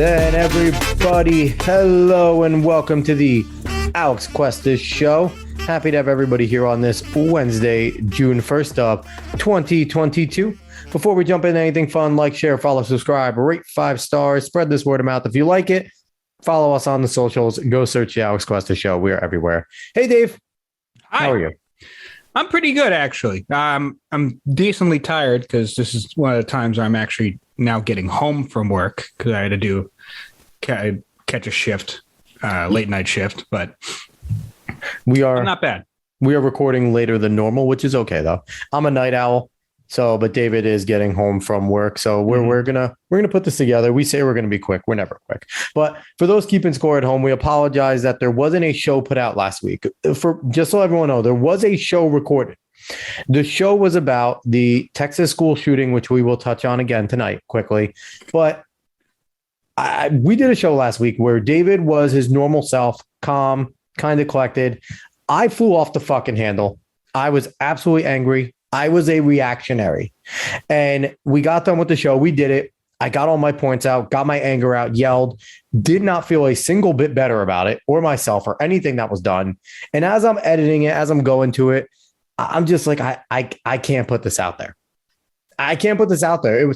then, everybody, hello and welcome to the Alex Questas Show. Happy to have everybody here on this Wednesday, June 1st of 2022. Before we jump into anything fun, like, share, follow, subscribe, rate 5 stars, spread this word of mouth if you like it. Follow us on the socials. Go search the Alex Questas Show. We are everywhere. Hey, Dave. Hi. How are you? I'm pretty good, actually. I'm decently tired because this is one of the times I'm actually now getting home from work because I had to catch a shift, late night shift, but I'm not bad. We are recording later than normal, which is okay though. I'm a night owl, but David is getting home from work, so we're gonna put this together. We say we're gonna be quick. We're never quick. But for those keeping score at home, we apologize that there wasn't a show put out last week. For just so everyone knows, there was a show recorded. The show was about the Texas school shooting, which we will touch on again tonight quickly. But we did a show last week where David was his normal self, calm, kind of collected. I flew off the fucking handle. I was absolutely angry. I was a reactionary. And we got done with the show. We did it. I got all my points out, got my anger out, yelled, did not feel a single bit better about it or myself or anything that was done. And as I'm editing it, as I'm going to it, I'm just like, I can't put this out there. I can't put this out there.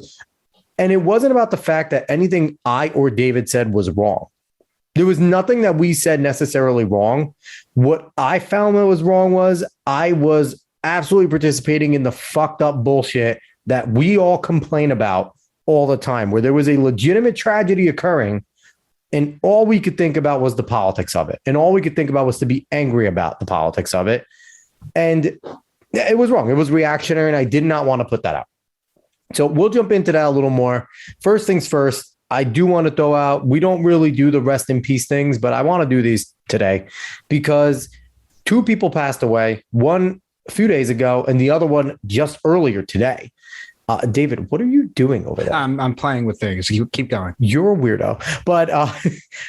It wasn't about the fact that anything I or David said was wrong. There was nothing that we said necessarily wrong. What I found that was wrong was I was absolutely participating in the fucked up bullshit that we all complain about all the time, where there was a legitimate tragedy occurring and all we could think about was the politics of it. And all we could think about was to be angry about the politics of it. And it was wrong. It was reactionary, and I did not want to put that out. So we'll jump into that a little more. First things first, I do want to throw out, we don't really do the rest in peace things, but I want to do these today because 2 people passed away, one a few days ago and the other one just earlier today. David, what are you doing over there? I'm playing with things. You keep going. You're a weirdo. But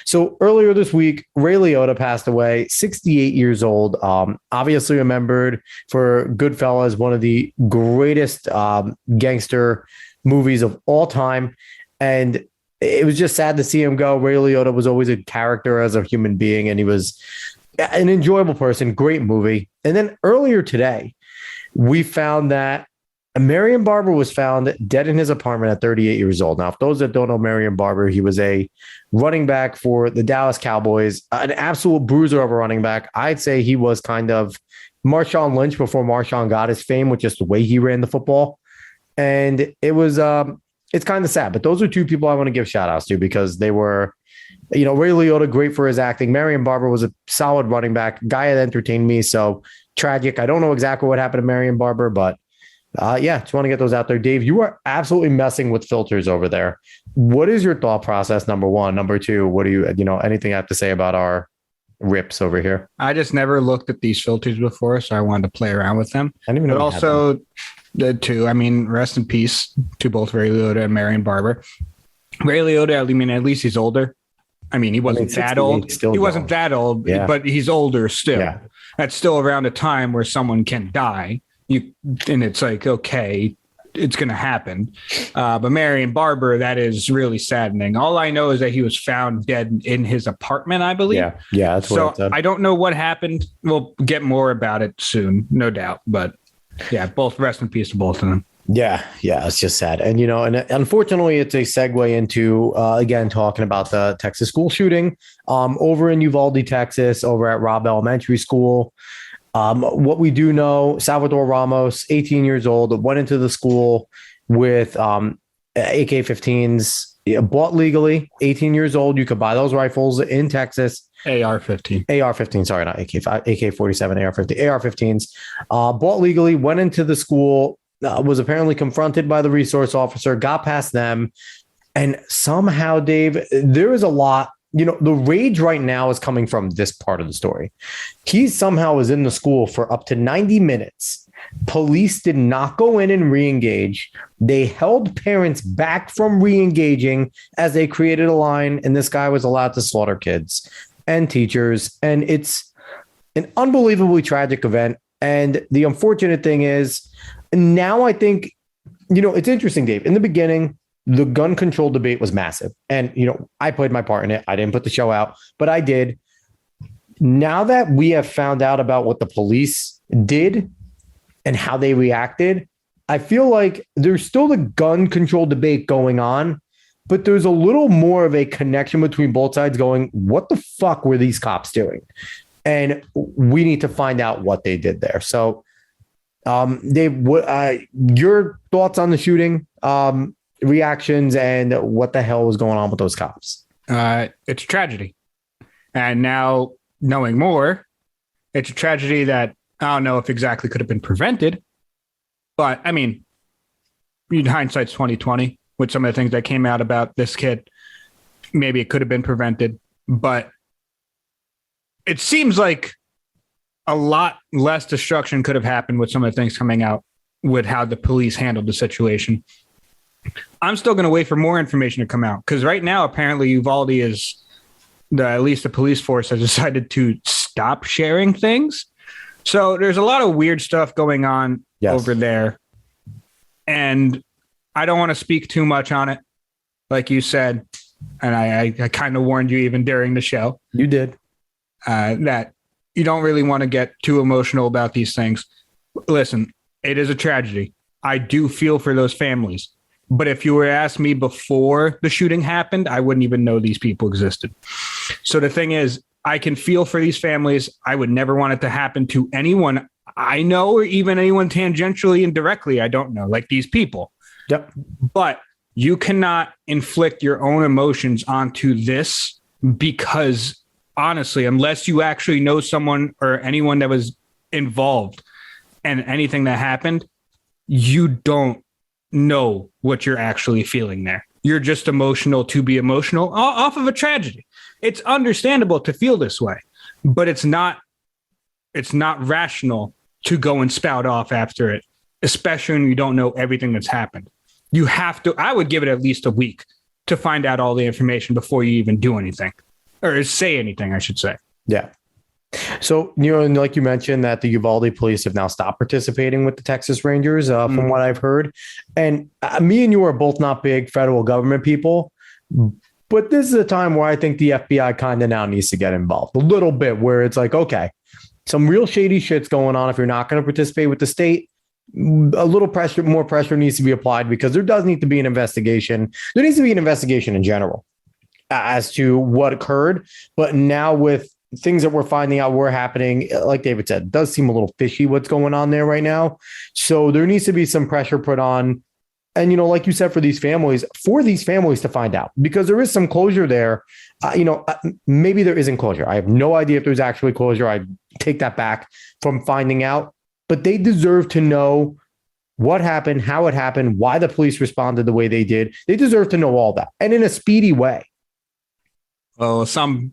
so earlier this week, Ray Liotta passed away, 68 years old. Obviously remembered for Goodfellas, one of the greatest gangster movies of all time. And it was just sad to see him go. Ray Liotta was always a character as a human being, and he was an enjoyable person. Great movie. And then earlier today, we found that Marion Barber was found dead in his apartment at 38 years old. Now, if those that don't know Marion Barber, he was a running back for the Dallas Cowboys, an absolute bruiser of a running back. I'd say he was kind of Marshawn Lynch before Marshawn got his fame with just the way he ran the football. And it was, it's kind of sad. But those are 2 people I want to give shout outs to because they were, Ray Liotta, great for his acting. Marion Barber was a solid running back, guy that entertained me. So tragic. I don't know exactly what happened to Marion Barber, but just want to get those out there. Dave, you are absolutely messing with filters over there. What is your thought process? Number 1, number 2, what do you anything I have to say about our rips over here? I just never looked at these filters before, so I wanted to play around with them. I didn't even know. But also the 2, rest in peace to both Ray Liotta and Marion Barber. Ray Liotta, at least he's older. He wasn't that old. He wasn't that old, but he's older still. Yeah. That's still around a time where someone can die. And it's like, okay, it's going to happen. But Marion Barber, that is really saddening. All I know is that he was found dead in his apartment, I believe. Yeah. That's what I don't know what happened. We'll get more about it soon, no doubt. But yeah, both rest in peace to both of them. Yeah. It's just sad. And, and unfortunately, it's a segue into, again, talking about the Texas school shooting over in Uvalde, Texas, over at Robb Elementary School. What we do know, Salvador Ramos, 18 years old, went into the school with AK-15s, bought legally, 18 years old. You could buy those rifles in Texas. AR-15. Sorry, not AK-47, AR-15. AR-15s. Bought legally, went into the school, was apparently confronted by the resource officer, got past them. And somehow, Dave, there is a lot. The rage right now is coming from this part of the story. He somehow was in the school for up to 90 minutes. Police did not go in and re-engage. They held parents back from re-engaging as they created a line, and this guy was allowed to slaughter kids and teachers. And it's an unbelievably tragic event. And the unfortunate thing is now I think, it's interesting, Dave. In the beginning, the gun control debate was massive. And, I played my part in it. I didn't put the show out, but I did. Now that we have found out about what the police did and how they reacted, I feel like there's still the gun control debate going on, but there's a little more of a connection between both sides going, what the fuck were these cops doing? And we need to find out what they did there. So, Dave, your thoughts on the shooting, reactions, and what the hell was going on with those cops? It's a tragedy. And now knowing more, it's a tragedy that I don't know if exactly could have been prevented. But I mean, in hindsight's 2020 with some of the things that came out about this kid. Maybe it could have been prevented, but it seems like a lot less destruction could have happened with some of the things coming out with how the police handled the situation. I'm still going to wait for more information to come out because right now, apparently Uvalde is at least the police force has decided to stop sharing things. So there's a lot of weird stuff going on over there. And I don't want to speak too much on it. Like you said, and I kind of warned you even during the show. You did. That you don't really want to get too emotional about these things. Listen, it is a tragedy. I do feel for those families. But if you were to ask me before the shooting happened, I wouldn't even know these people existed. So the thing is, I can feel for these families. I would never want it to happen to anyone I know or even anyone tangentially and directly I don't know, like these people. Yep. But you cannot inflict your own emotions onto this because, honestly, unless you actually know someone or anyone that was involved in anything that happened, you don't know what you're actually feeling there. You're just emotional to be emotional off of a tragedy. It's understandable to feel this way, but it's not rational to go and spout off after it, especially when you don't know everything that's happened. You have to, I would give it at least a week to find out all the information before you even do anything or say anything, I should say. Yeah. So, like you mentioned that the Uvalde police have now stopped participating with the Texas Rangers, from what I've heard. And me and you are both not big federal government people, but this is a time where I think the FBI kind of now needs to get involved a little bit, where it's like, okay, some real shady shit's going on. If you're not going to participate with the state, a little pressure, more pressure needs to be applied because there does need to be an investigation. There needs to be an investigation in general as to what occurred. But now with things that we're finding out were happening, like David said, it does seem a little fishy what's going on there right now. So there needs to be some pressure put on. And, like you said, for these families to find out, because there is some closure there. Maybe there isn't closure. I have no idea if there's actually closure. I take that back from finding out, but they deserve to know what happened, how it happened, why the police responded the way they did. They deserve to know all that, and in a speedy way. Well, some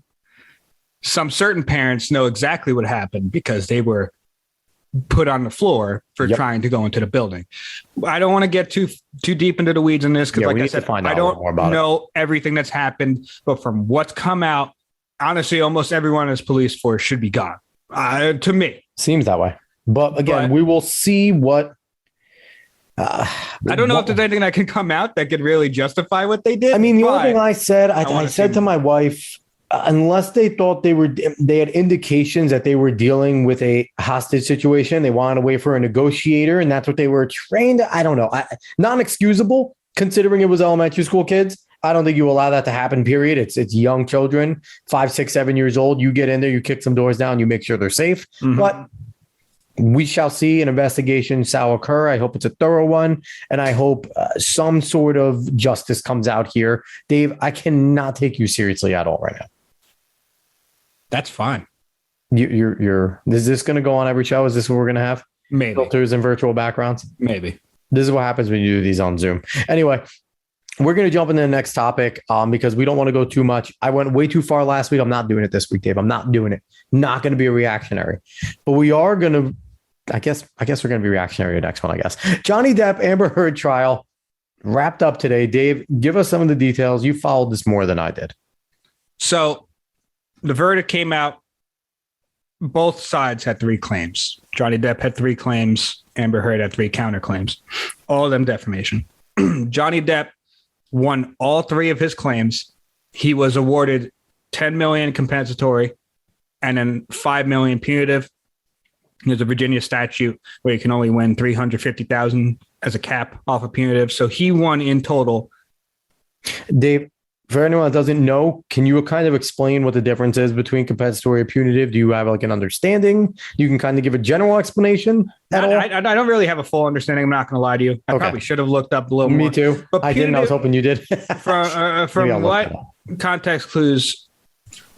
certain parents know exactly what happened because they were put on the floor for trying to go into the building. I don't want to get too deep into the weeds in this because, like I said, I don't know everything that's happened. But from what's come out, honestly, almost everyone in this police force should be gone. To me, seems that way. But again, we will see what. I don't know if there's anything that can come out that could really justify what they did. I mean, the only thing I said, I said to my wife, unless they thought they had indications that they were dealing with a hostage situation, they wanted to wait for a negotiator, and that's what they were trained. I don't know. Not excusable considering it was elementary school kids. I don't think you allow that to happen, period. It's young children, 5, 6, 7 years old. You get in there, you kick some doors down, you make sure they're safe. Mm-hmm. But we shall see. An investigation shall occur. I hope it's a thorough one, and I hope some sort of justice comes out here. Dave, I cannot take you seriously at all right now. That's fine. You're. Is this going to go on every show? Is this what we're going to have? Maybe filters and virtual backgrounds. Maybe this is what happens when you do these on Zoom. Anyway, we're going to jump into the next topic because we don't want to go too much. I went way too far last week. I'm not doing it this week, Dave. I'm not doing it. Not going to be a reactionary, but we are going to. I guess we're going to be reactionary the next one. I guess Johnny Depp Amber Heard trial wrapped up today. Dave, give us some of the details. You followed this more than I did. So. The verdict came out. Both sides had 3 claims. Johnny Depp had 3 claims. Amber Heard had 3 counterclaims. All of them defamation. Johnny Depp won all three of his claims. He was awarded $10 million compensatory and then $5 million punitive. There's a Virginia statute where you can only win $350,000 as a cap off of punitive. So he won in total. Dave, for anyone that doesn't know, can you kind of explain what the difference is between compensatory and punitive? Do you have like an understanding? You can kind of give a general explanation at all? I don't really have a full understanding. I'm not going to lie to you. I probably should have looked up a little more. Me too. But I didn't. I was hoping you did. from what context clues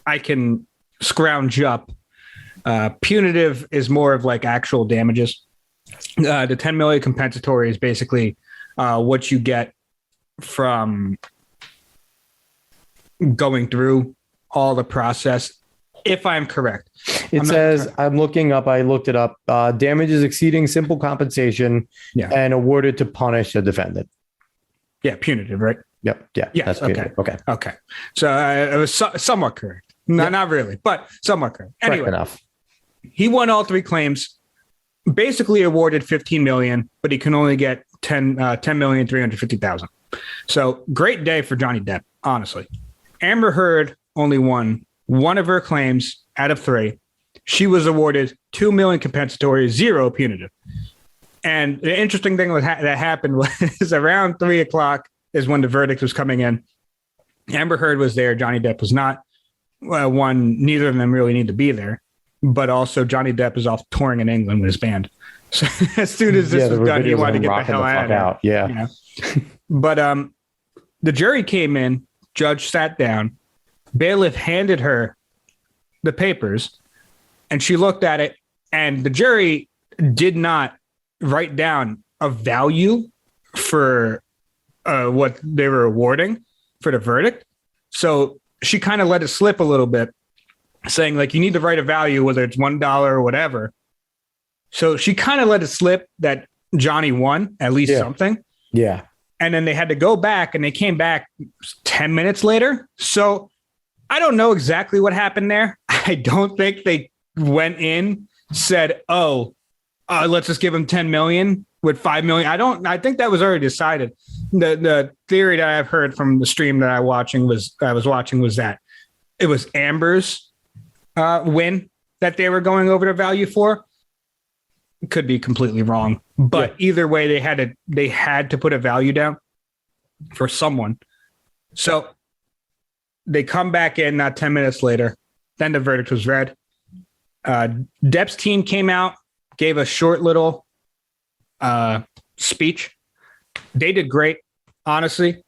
I can scrounge up, punitive is more of like actual damages. The 10 million compensatory is basically what you get from going through all the process, if I'm correct. It says, I'm looking up, I looked it up, damages exceeding simple compensation and awarded to punish a defendant. Yeah, punitive, right? Yep. Yeah. Yes. Okay. So it was somewhat correct. No, not really, but somewhat correct. Anyway, correct enough. He won all three claims, basically awarded $15 million, but he can only get $10,350,000. So great day for Johnny Depp, honestly. Amber Heard only won one of her claims out of three. She was awarded $2 million compensatory, 0 punitive. And the interesting thing that happened was around 3:00 is when the verdict was coming in. Amber Heard was there. Johnny Depp was not. Neither of them really need to be there. But also Johnny Depp is off touring in England with his band. So as soon as this was done, he wanted to get the hell out. Yeah. You know? But the jury came in. Judge sat down. Bailiff handed her the papers, and she looked at it, and the jury did not write down a value for what they were awarding for the verdict. So she kind of let it slip a little bit, saying, like, you need to write a value, whether it's $1 or whatever. So she kind of let it slip that Johnny won at least something. Yeah. And then they had to go back, and they came back 10 minutes later. So I don't know exactly what happened there. I don't think they went in, said, let's just give him 10 million with 5 million. I think that was already decided. The theory that I've heard from the stream that I was watching was that it was Amber's win that they were going over the value for. Could be completely wrong, but either way, they had to put a value down for someone. So they come back in not 10 minutes later. Then the verdict was read. Depp's team came out, gave a short little speech. They did great, honestly.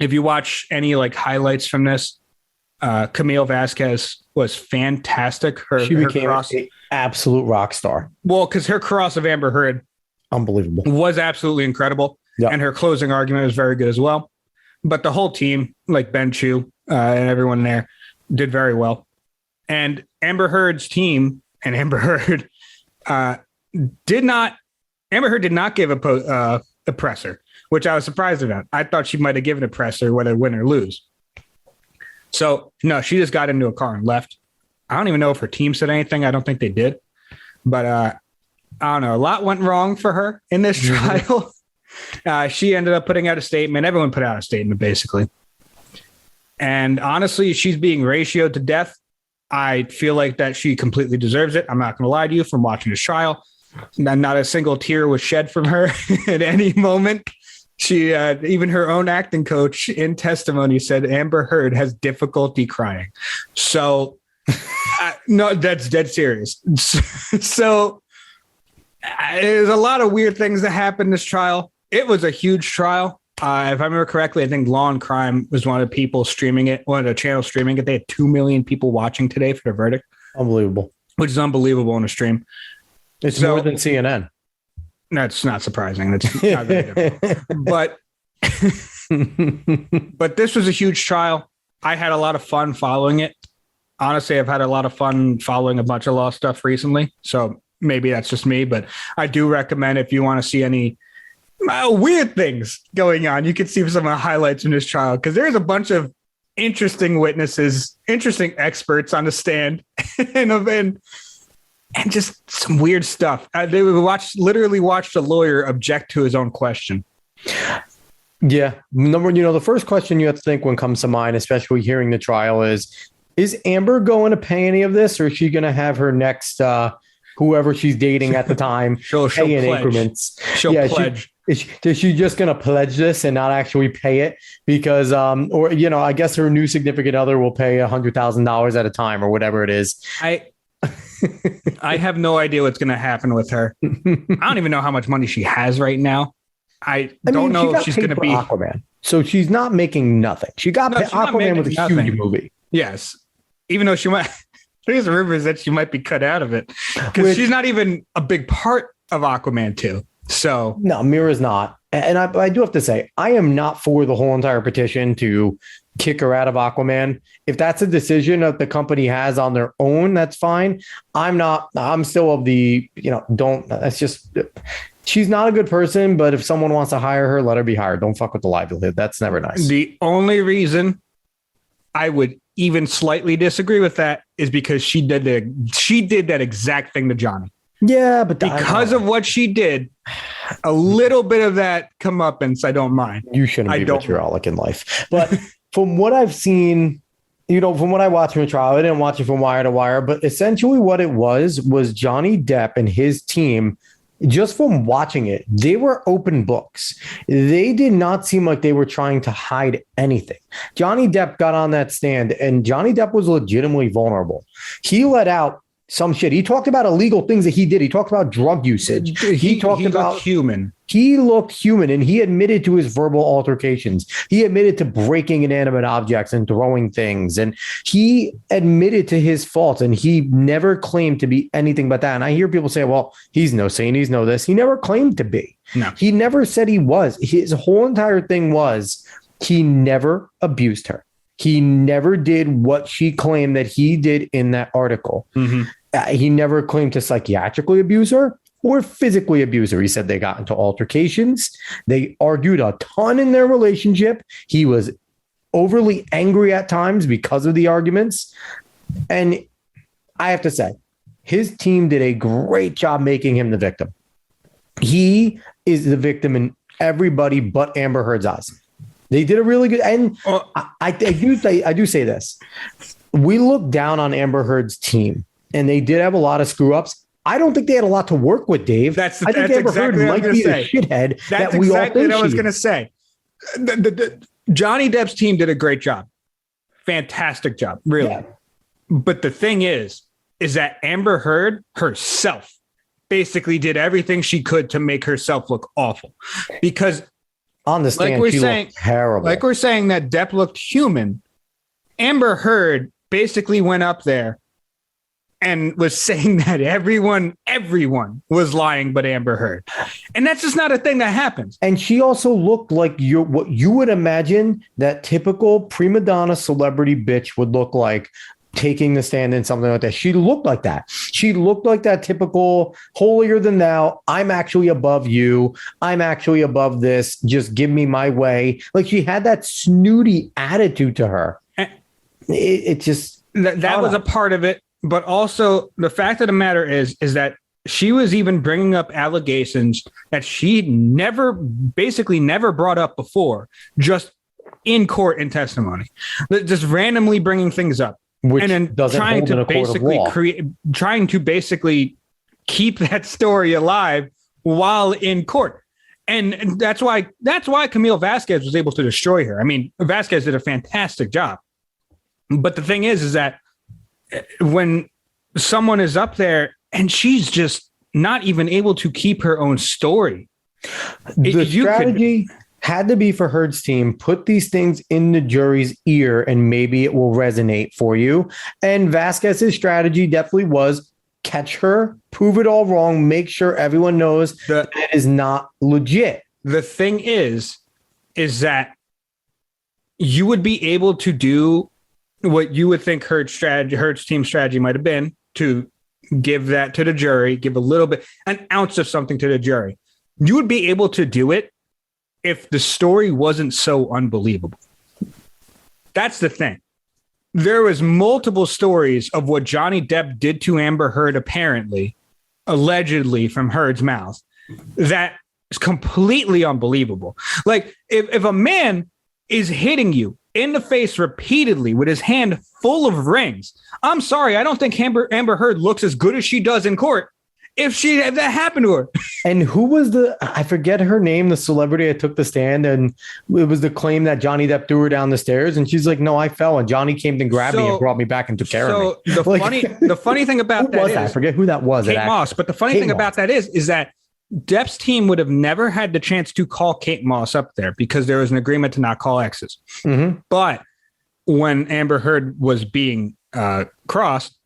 If you watch any like highlights from this, Camille Vasquez was fantastic. She became an absolute rock star. Well, because her cross of Amber Heard, unbelievable, was absolutely incredible. Yep. And her closing argument was very good as well. But the whole team, like Ben Chu and everyone there, did very well. And Amber Heard's team and Amber Heard did not give a presser, which I was surprised about. I thought she might have given a presser whether win or lose. So, no, she just got into a car and left. I don't even know if her team said anything. I don't think they did. But I don't know. A lot went wrong for her in this trial. She ended up putting out a statement. Everyone put out a statement, basically. And honestly, she's being ratioed to death. I feel like that she completely deserves it. I'm not going to lie to you, from watching this trial. Not a single tear was shed from her at any moment. She, even her own acting coach in testimony said Amber Heard has difficulty crying. So, no, that's dead serious. So, there's a lot of weird things that happened in this trial. It was a huge trial. If I remember correctly, I think Law and Crime was one of the people streaming it, one of the channels streaming it. They had 2 million people watching today for the verdict. Unbelievable. Which is unbelievable on a stream. It's more than CNN. That's not surprising. That's not very different. But this was a huge trial. I had a lot of fun following it. Honestly, I've had a lot of fun following a bunch of law stuff recently. So maybe that's just me, but I do recommend, if you want to see any weird things going on, you can see some of the highlights in this trial, because there's a bunch of interesting witnesses, interesting experts on the stand, and just some weird stuff. They would literally watch the lawyer object to his own question. Yeah. The first question you have to think when comes to mind, especially hearing the trial, is Amber going to pay any of this, or is she going to have her next whoever she's dating at the time she'll pay in pledge. increments? She'll pledge. Is she just going to pledge this and not actually pay it? Because, I guess her new significant other will pay $100,000 at a time or whatever it is. I have no idea what's going to happen with her. I don't even know how much money she has right now. I don't know if she's going to be Aquaman. So she's not making nothing. She got Aquaman with a huge movie. Yes. Even though she might, there's rumors that she might be cut out of it because she's not even a big part of Aquaman 2. So no, Mira's not. And I do have to say, I am not for the whole entire petition to kick her out of Aquaman. If that's a decision that the company has on their own, that's fine. I'm still of the, that's just, she's not a good person, but if someone wants to hire her, let her be hired. Don't fuck with the livelihood. That's never nice. The only reason I would even slightly disagree with that is because she did that exact thing to Johnny. Yeah, but because of what she did, a little bit of that comeuppance, I don't mind. You shouldn't be vitriolic in life. But from what I've seen, from what I watched from the trial, I didn't watch it from wire to wire, but essentially what it was Johnny Depp and his team, just from watching it, they were open books. They did not seem like they were trying to hide anything. Johnny Depp got on that stand, and Johnny Depp was legitimately vulnerable. He let out some shit. He talked about illegal things that he did. He talked about drug usage. He looked human. He looked human, and he admitted to his verbal altercations. He admitted to breaking inanimate objects and throwing things, and he admitted to his faults, and he never claimed to be anything but that. And I hear people say, well, he's no saint, he's no this. He never claimed to be. No. He never said he was. His whole entire thing was he never abused her. He never did what she claimed that he did in that article. Mm-hmm. He never claimed to psychiatrically abuse her or physically abuse her. He said they got into altercations. They argued a ton in their relationship. He was overly angry at times because of the arguments. And I have to say, his team did a great job making him the victim. He is the victim in everybody but Amber Heard's eyes. They did a really good, and I do say this. We look down on Amber Heard's team, and they did have a lot of screw ups. I don't think they had a lot to work with, Dave. I think Amber Heard might be a shithead that we all think what I was going to say. Johnny Depp's team did a great job. Fantastic job, really. Yeah. But the thing is that Amber Heard herself basically did everything she could to make herself look awful. Because on the stand, she looked terrible. Like we're saying that Depp looked human, Amber Heard basically went up there and was saying that everyone was lying but Amber Heard. And that's just not a thing that happens. And she also looked like what you would imagine that typical prima donna celebrity bitch would look like taking the stand in something like that. She looked like that. She looked like that typical holier than thou. I'm actually above you. I'm actually above this. Just give me my way. Like she had that snooty attitude to her. It just that was a part of it. But also the fact of the matter is that she was even bringing up allegations that she never brought up before, just in court in testimony, just randomly bringing things up. Which and then trying to basically keep that story alive while in court. And that's why Camille Vasquez was able to destroy her. I mean, Vasquez did a fantastic job. But the thing is that when someone is up there and she's just not even able to keep her own story, the strategy had to be for Heard's team, put these things in the jury's ear and maybe it will resonate for you. And Vasquez's strategy definitely was catch her, prove it all wrong, make sure everyone knows that it is not legit. The thing is that you would be able to do what you would think Heard's team strategy might have been, to give that to the jury, give a little bit, an ounce of something to the jury. You would be able to do it if the story wasn't so unbelievable. That's the thing. There was multiple stories of what Johnny Depp did to Amber Heard, allegedly from Heard's mouth, that is completely unbelievable. Like if a man is hitting you in the face repeatedly with his hand full of rings, I'm sorry, I don't think Amber Heard looks as good as she does in court if that happened to her. And who was I forget her name, the celebrity that took the stand, and it was the claim that Johnny Depp threw her down the stairs, and she's like, no, I fell, and Johnny came and grabbed me and brought me back and took care of me. The funny thing about that is, I forget who that was. Kate Moss. But the funny thing about that is that Depp's team would have never had the chance to call Kate Moss up there because there was an agreement to not call exes. Mm-hmm. But when Amber Heard was being crossed,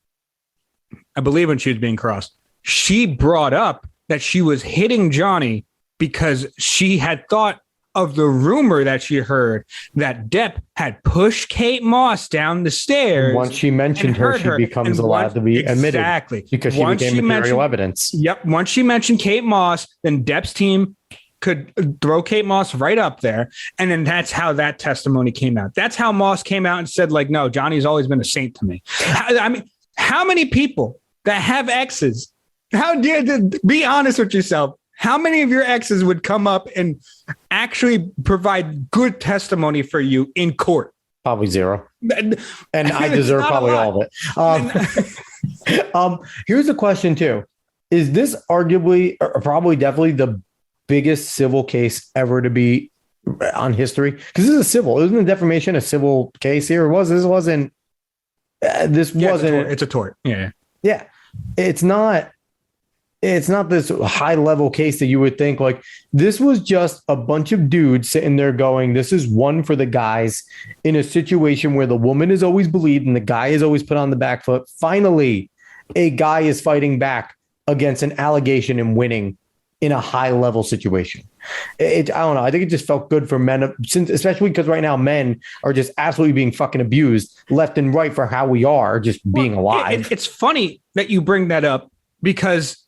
I believe when she was being crossed, she brought up that she was hitting Johnny because she had thought of the rumor that she heard that Depp had pushed Kate Moss down the stairs. Once she mentioned her, she becomes allowed to be admitted. Exactly. Because she became material evidence. Yep. Once she mentioned Kate Moss, then Depp's team could throw Kate Moss right up there. And then that's how that testimony came out. That's how Moss came out and said, like, no, Johnny's always been a saint to me. I mean, how many people that have exes, be honest with yourself, how many of your exes would come up and actually provide good testimony for you in court? Probably zero. And I deserve probably all of it. Here's a question too. Is this arguably or probably definitely the biggest civil case ever to be on history? Because this is a civil. Isn't the defamation a civil case here? It's a tort. Yeah. Yeah. It's not this high level case that you would think. Like, this was just a bunch of dudes sitting there going, this is one for the guys in a situation where the woman is always believed and the guy is always put on the back foot. Finally, a guy is fighting back against an allegation and winning in a high level situation. I don't know. I think it just felt good for men, especially because right now men are just absolutely being fucking abused left and right for how we are just being alive. It's funny that you bring that up because,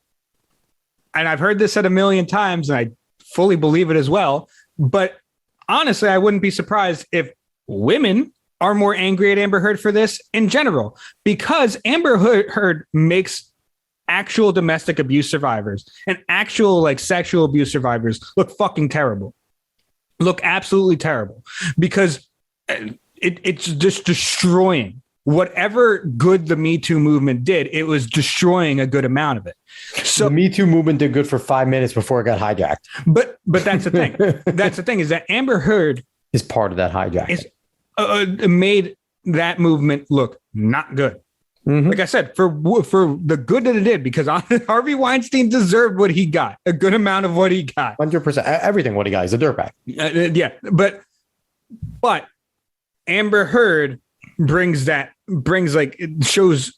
and I've heard this said a million times, and I fully believe it as well. But honestly, I wouldn't be surprised if women are more angry at Amber Heard for this in general, because Amber Heard makes actual domestic abuse survivors and actual like sexual abuse survivors look fucking terrible, look absolutely terrible, because it's just destroying whatever good the Me Too movement did. It was destroying a good amount of it. So the Me Too movement did good for 5 minutes before it got hijacked. But that's the thing. That's the thing, is that Amber Heard is part of that hijack. Made that movement look not good. Mm-hmm. Like I said, for the good that it did, because Harvey Weinstein deserved what he got, a good amount of what he got. 100%. Everything what he got is a dirtbag. Yeah. But Amber Heard it shows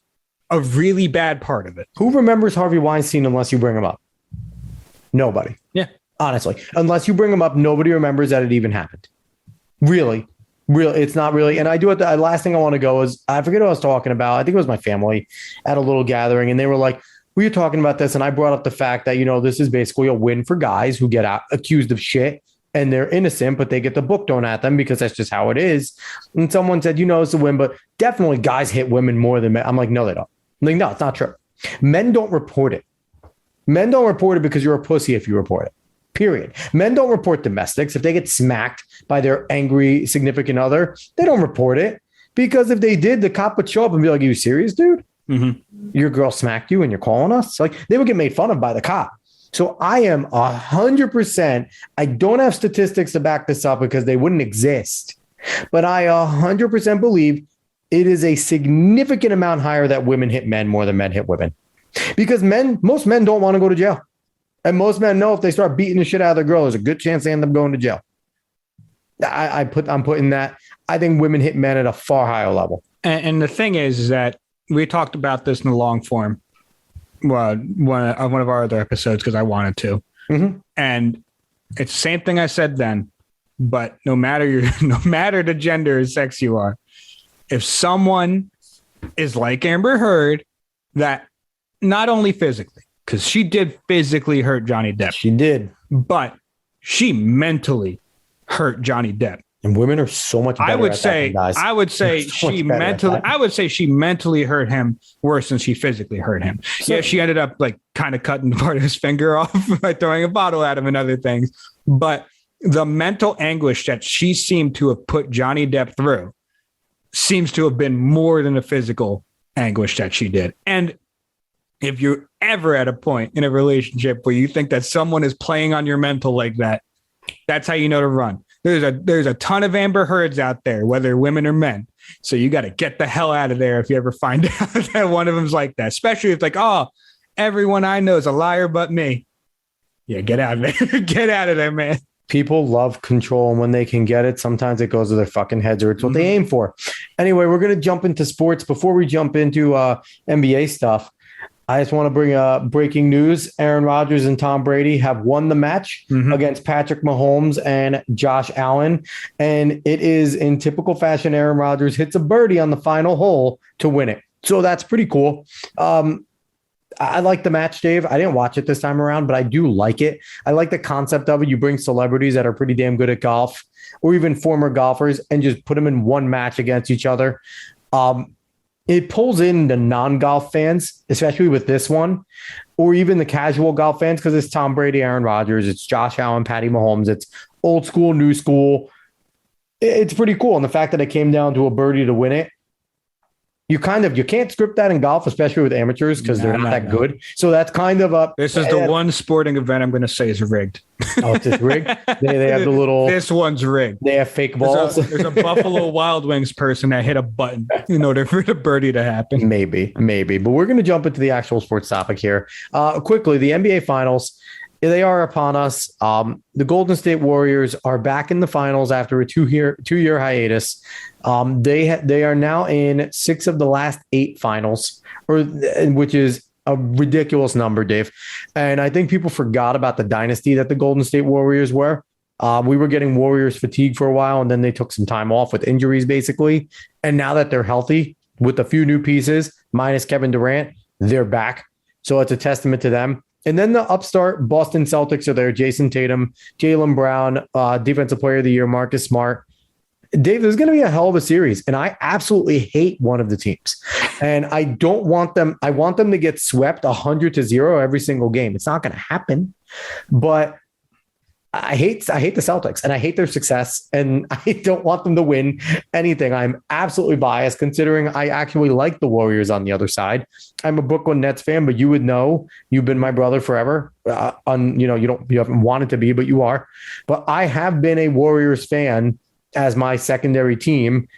a really bad part of it. Who remembers Harvey Weinstein unless you bring him up? Nobody. Yeah. Honestly, unless you bring him up, nobody remembers that it even happened. Really, it's not really. And I do it. The last thing I want to go is, I forget what I was talking about. I think it was my family at a little gathering, and they were like, we were talking about this, and I brought up the fact that, this is basically a win for guys who get accused of shit and they're innocent, but they get the book thrown at them because that's just how it is. And someone said, it's a win, but definitely guys hit women more than men. I'm like, no, they don't. I'm like, no, it's not true. Men don't report it. Men don't report it because you're a pussy if you report it. Period. Men don't report domestics. If they get smacked by their angry significant other, they don't report it, because if they did, the cop would show up and be like, are you serious, dude? Mm-hmm. Your girl smacked you and you're calling us? Like, they would get made fun of by the cop. So I am 100%. I don't have statistics to back this up because they wouldn't exist, but I 100% believe it is a significant amount higher that women hit men more than men hit women, because most men don't want to go to jail. And most men know if they start beating the shit out of their girl, there's a good chance they end up going to jail. I'm putting that. I think women hit men at a far higher level. And the thing is that we talked about this in the long form. Well, one of our other episodes, because I wanted to. Mm-hmm. And it's the same thing I said then, but no matter the gender or sex you are, if someone is like Amber Heard, that not only physically, because she did physically hurt Johnny Depp. She did. But she mentally hurt Johnny Depp. And women are so much better I would at say, that than guys. I would say she mentally hurt him worse than she physically hurt him. So, yeah, she ended up like kind of cutting part of his finger off by throwing a bottle at him and other things. But the mental anguish that she seemed to have put Johnny Depp through seems to have been more than the physical anguish that she did. And if you're ever at a point in a relationship where you think that someone is playing on your mental like that, that's how you know to run. There's a ton of Amber Heards out there, whether women or men. So you got to get the hell out of there if you ever find out that one of them's like that, especially if it's like, oh, everyone I know is a liar but me. Yeah, get out of there. Get out of there, man. People love control, and when they can get it, sometimes it goes to their fucking heads, or it's what they aim for. Anyway, we're going to jump into sports. Before we jump into NBA stuff, I just want to bring breaking news. Aaron Rodgers and Tom Brady have won the match against Patrick Mahomes and Josh Allen. And it is in typical fashion. Aaron Rodgers hits a birdie on the final hole to win it. So that's pretty cool. I like the match, Dave. I didn't watch it this time around, but I do like it. I like the concept of it. You bring celebrities that are pretty damn good at golf, or even former golfers, and just put them in one match against each other. It pulls in the non-golf fans, especially with this one, or even the casual golf fans, because it's Tom Brady, Aaron Rodgers, it's Josh Allen, Patty Mahomes, it's old school, new school. It's pretty cool. And the fact that it came down to a birdie to win it, you can't script that in golf, especially with amateurs, because they're not that good. So that's kind of a... This is the one sporting event I'm going to say is rigged. Oh, it's just rigged? They have the little... This one's rigged. They have fake balls. There's a Buffalo Wild Wings person that hit a button in order for the birdie to happen. Maybe. But we're going to jump into the actual sports topic here. Quickly, the NBA Finals, they are upon us. The Golden State Warriors are back in the finals after a two-year hiatus. They are now in 6 of the last 8 finals, which is a ridiculous number, Dave. And I think people forgot about the dynasty that the Golden State Warriors were. We were getting Warriors fatigue for a while, and then they took some time off with injuries, basically. And now that they're healthy with a few new pieces, minus Kevin Durant, they're back. So it's a testament to them. And then the upstart Boston Celtics are there. Jason Tatum, Jaylen Brown, Defensive Player of the Year, Marcus Smart. Dave, there's going to be a hell of a series, and I absolutely hate one of the teams. And I don't want them. I want them to get swept 100-0 every single game. It's not going to happen, but I hate the Celtics, and I hate their success, and I don't want them to win anything. I'm absolutely biased considering I actually like the Warriors on the other side. I'm a Brooklyn Nets fan, but you would know, you've been my brother forever. You haven't wanted to be, but you are. But I have been a Warriors fan as my secondary team.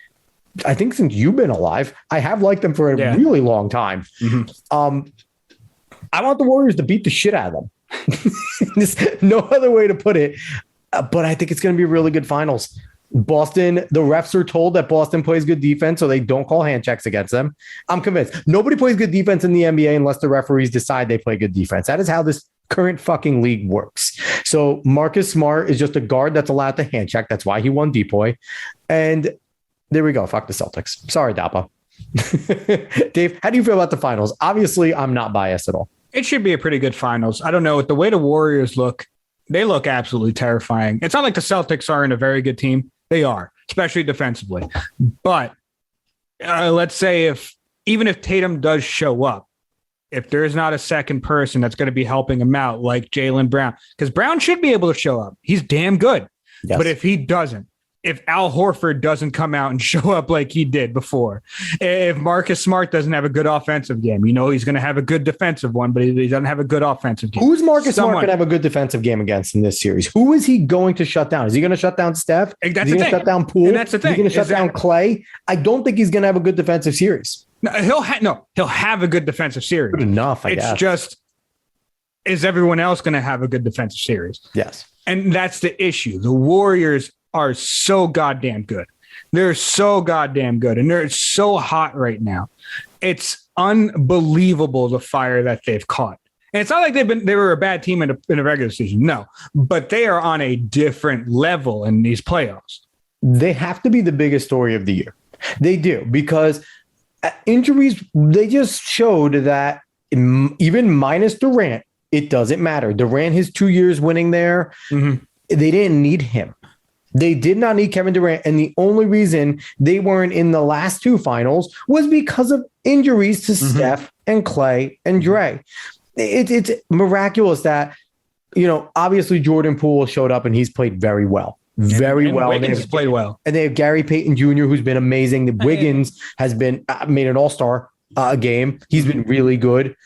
I think since you've been alive, I have liked them for a really long time. I want the Warriors to beat the shit out of them. There's no other way to put it. But I think it's going to be really good finals. Boston, the refs are told that Boston plays good defense, so they don't call hand checks against them. I'm convinced. Nobody plays good defense in the NBA unless the referees decide they play good defense. That is how this current fucking league works. So Marcus Smart is just a guard that's allowed to hand check. That's why he won Depoy. And there we go. Fuck the Celtics. Sorry, Dappa. Dave, how do you feel about the finals? Obviously, I'm not biased at all. It should be a pretty good finals. I don't know. With the way the Warriors look, they look absolutely terrifying. It's not like the Celtics aren't a very good team. They are, especially defensively. But let's say even if Tatum does show up, if there's not a second person that's going to be helping him out, like Jaylen Brown, because Brown should be able to show up. He's damn good. Yes. But if he doesn't, if Al Horford doesn't come out and show up like he did before, if Marcus Smart doesn't have a good offensive game, he's going to have a good defensive one, but he doesn't have a good offensive game. Who's Marcus Smart going to have a good defensive game against in this series? Who is he going to shut down? Is he going to shut down Steph? Is he going to shut down Poole? And that's the thing. Is he going to shut down Clay? I don't think he's going to have a good defensive series. No, he'll have a good defensive series. Good enough, I guess. It's just, is everyone else going to have a good defensive series? Yes. And that's the issue. The Warriors are so goddamn good. They're so goddamn good. And they're so hot right now. It's unbelievable the fire that they've caught. And it's not like they were a bad team in a regular season. No, but they are on a different level in these playoffs. They have to be the biggest story of the year. They do, because injuries, they just showed that even minus Durant, it doesn't matter. Durant, his 2 years winning there, they didn't need him. They did not need Kevin Durant. And the only reason they weren't in the last two finals was because of injuries to Steph and Clay and Dre. It's miraculous that, obviously Jordan Poole showed up and he's played very well. Very well. Wiggins has played well. And they have Gary Payton Jr., who's been amazing. Wiggins has been made an all-star game. He's been really good.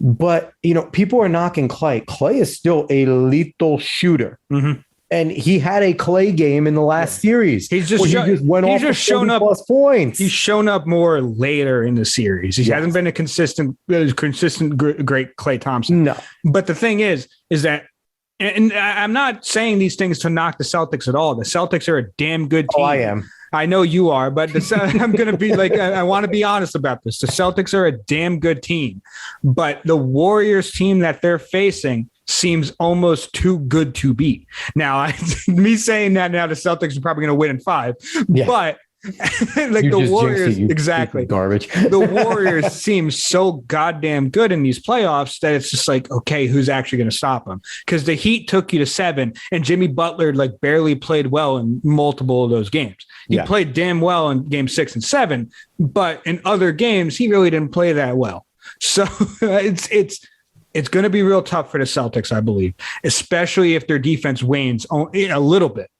But, people are knocking Clay. Clay is still a lethal shooter. And he had a Clay game in the last series. He's just shown up plus points. He's shown up more later in the series. He hasn't been a consistent great Clay Thompson. No. But the thing is that, and I'm not saying these things to knock the Celtics at all. The Celtics are a damn good team. Oh, I am. I know you are, but I'm going to be like, I want to be honest about this. The Celtics are a damn good team, but the Warriors team that they're facing seems almost too good to beat. Now, me saying that now, the Celtics are probably going to win in 5, but like the Warriors, exactly. Garbage. The Warriors seem so goddamn good in these playoffs that it's just like, okay, who's actually going to stop them? Because the Heat took you to 7 and Jimmy Butler like barely played well in multiple of those games. He played damn well in game 6 and 7, but in other games, he really didn't play that well. So it's going to be real tough for the Celtics, I believe, especially if their defense wanes a little bit.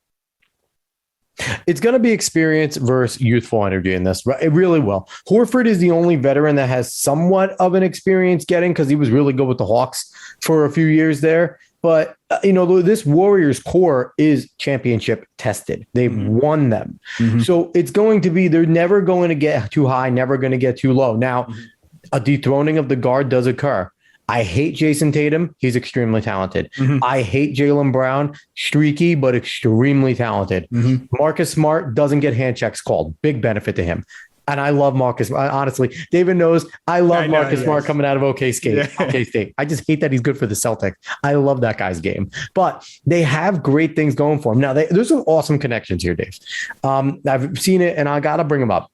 It's going to be experience versus youthful energy in this. It really will. Horford is the only veteran that has somewhat of an experience getting, because he was really good with the Hawks for a few years there. But, this Warriors core is championship tested. They've won them. So it's going to be, they're never going to get too high, never going to get too low. Now, a dethroning of the guard does occur. I hate Jason Tatum. He's extremely talented. I hate Jaylen Brown. Streaky, but extremely talented. Marcus Smart doesn't get hand checks called. Big benefit to him. And I love Marcus. Honestly, David knows I love Marcus Smart coming out of OK State. I just hate that he's good for the Celtics. I love that guy's game. But they have great things going for him. Now, there's some awesome connections here, Dave. I've seen it, and I got to bring them up.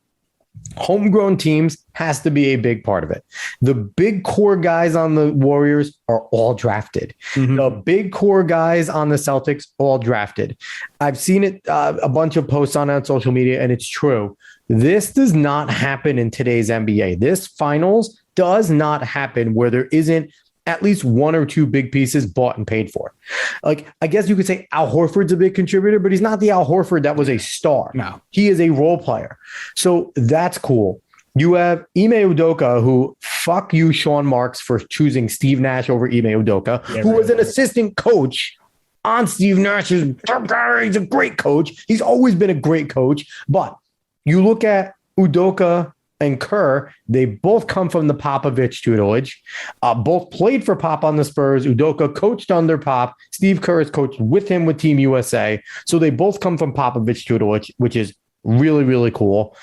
Homegrown teams has to be a big part of it. The big core guys on the Warriors are all drafted. The big core guys on the Celtics, all drafted. I've seen it, a bunch of posts on social media, and it's true. This does not happen in today's NBA. This finals does not happen where there isn't at least one or two big pieces bought and paid for. Like, I guess you could say Al Horford's a big contributor, but he's not the Al Horford that was a star. No, he is a role player. So that's cool. You have Ime Udoka, who, fuck you, Sean Marks, for choosing Steve Nash over Ime Udoka, who was an assistant coach on Steve Nash's. He's a great coach. He's always been a great coach. But you look at Udoka and Kerr, they both come from the Popovich tutelage. Both played for Pop on the Spurs. Udoka coached under Pop. Steve Kerr has coached with him with Team USA. So they both come from Popovich tutelage, which is really, really cool.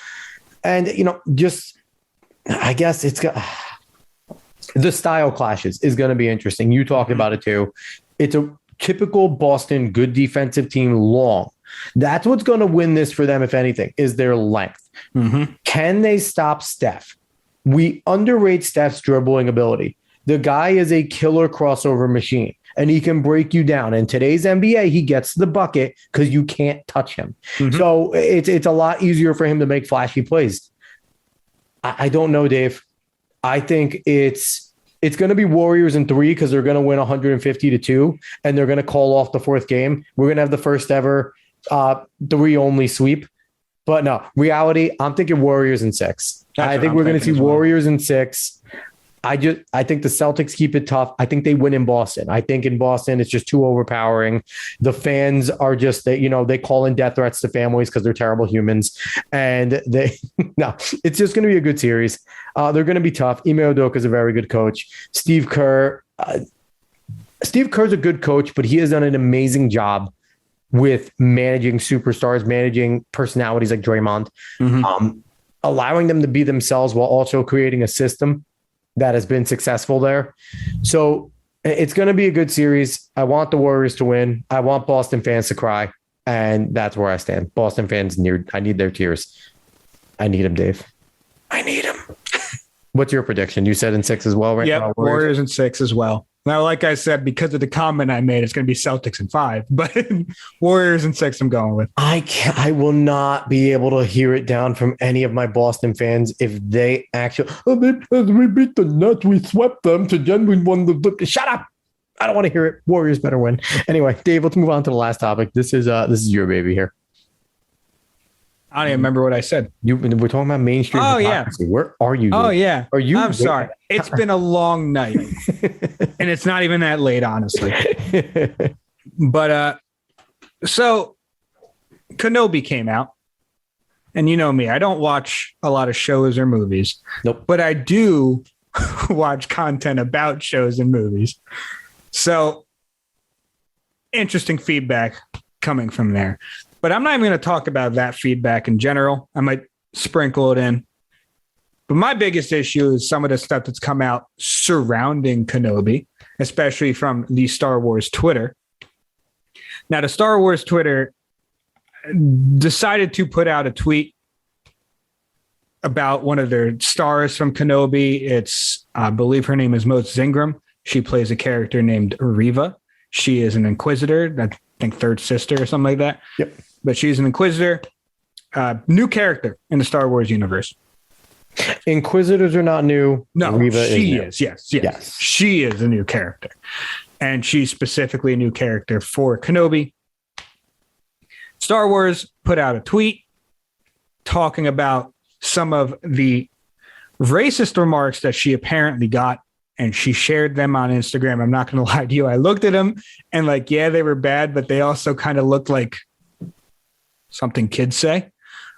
And, I guess it's got the style clashes is going to be interesting. You talked about it too. It's a typical Boston good defensive team, long. That's what's going to win this for them, if anything, is their length. Can they stop Steph? We underrate Steph's dribbling ability. The guy is a killer crossover machine, and he can break you down. In today's NBA, he gets the bucket because you can't touch him. So it's a lot easier for him to make flashy plays. I don't know, Dave. I think it's going to be Warriors in 3 because they're going to win 150-2, and they're going to call off the 4th game. We're going to have the first ever 3-only sweep. But no, reality, I'm thinking Warriors in 6. I think we're going to see Warriors in 6. I think the Celtics keep it tough. I think they win in Boston. I think in Boston, it's just too overpowering. The fans are just, they call in death threats to families because they're terrible humans. And it's just going to be a good series. They're going to be tough. Ime Udoka is a very good coach. Steve Kerr's a good coach, but he has done an amazing job with managing superstars, managing personalities like Draymond, allowing them to be themselves while also creating a system that has been successful there. So it's going to be a good series. I want the Warriors to win. I want Boston fans to cry. And that's where I stand. Boston fans, I need their tears. I need them, Dave. I need them. What's your prediction? You said in 6 as well, right? Yeah, Warriors in 6 as well. Now, like I said, because of the comment I made, it's going to be Celtics in 5, but Warriors in 6 I'm going with. I will not be able to hear it down from any of my Boston fans if they actually, we beat the Nets, we swept them, to then we won the. Shut up. I don't want to hear it. Warriors better win. Anyway, Dave, let's move on to the last topic. This is your baby here. I don't even remember what I said. We're talking about mainstream. Oh, hypocrisy. Yeah. Where are you? Oh, yeah. Are you? I'm sorry. It's been a long night. And it's not even that late, honestly. But so Kenobi came out. And you know me, I don't watch a lot of shows or movies. Nope. But I do watch content about shows and movies. So interesting feedback coming from there. But I'm not even going to talk about that feedback in general. I might sprinkle it in. But my biggest issue is some of the stuff that's come out surrounding Kenobi, especially from the Star Wars Twitter. Now, the Star Wars Twitter decided to put out a tweet about one of their stars from Kenobi. It's, I believe her name is Mos Zingram. She plays a character named Reva. She is an Inquisitor, I think third sister or something like that. Yep. But she's an Inquisitor, new character in the Star Wars universe. Inquisitors are not new. No, Reva she is. Yes. She is a new character. And she's specifically a new character for Kenobi. Star Wars put out a tweet talking about some of the racist remarks that she apparently got, and she shared them on Instagram. I'm not going to lie to you. I looked at them and yeah, they were bad, but they also kind of looked like something kids say.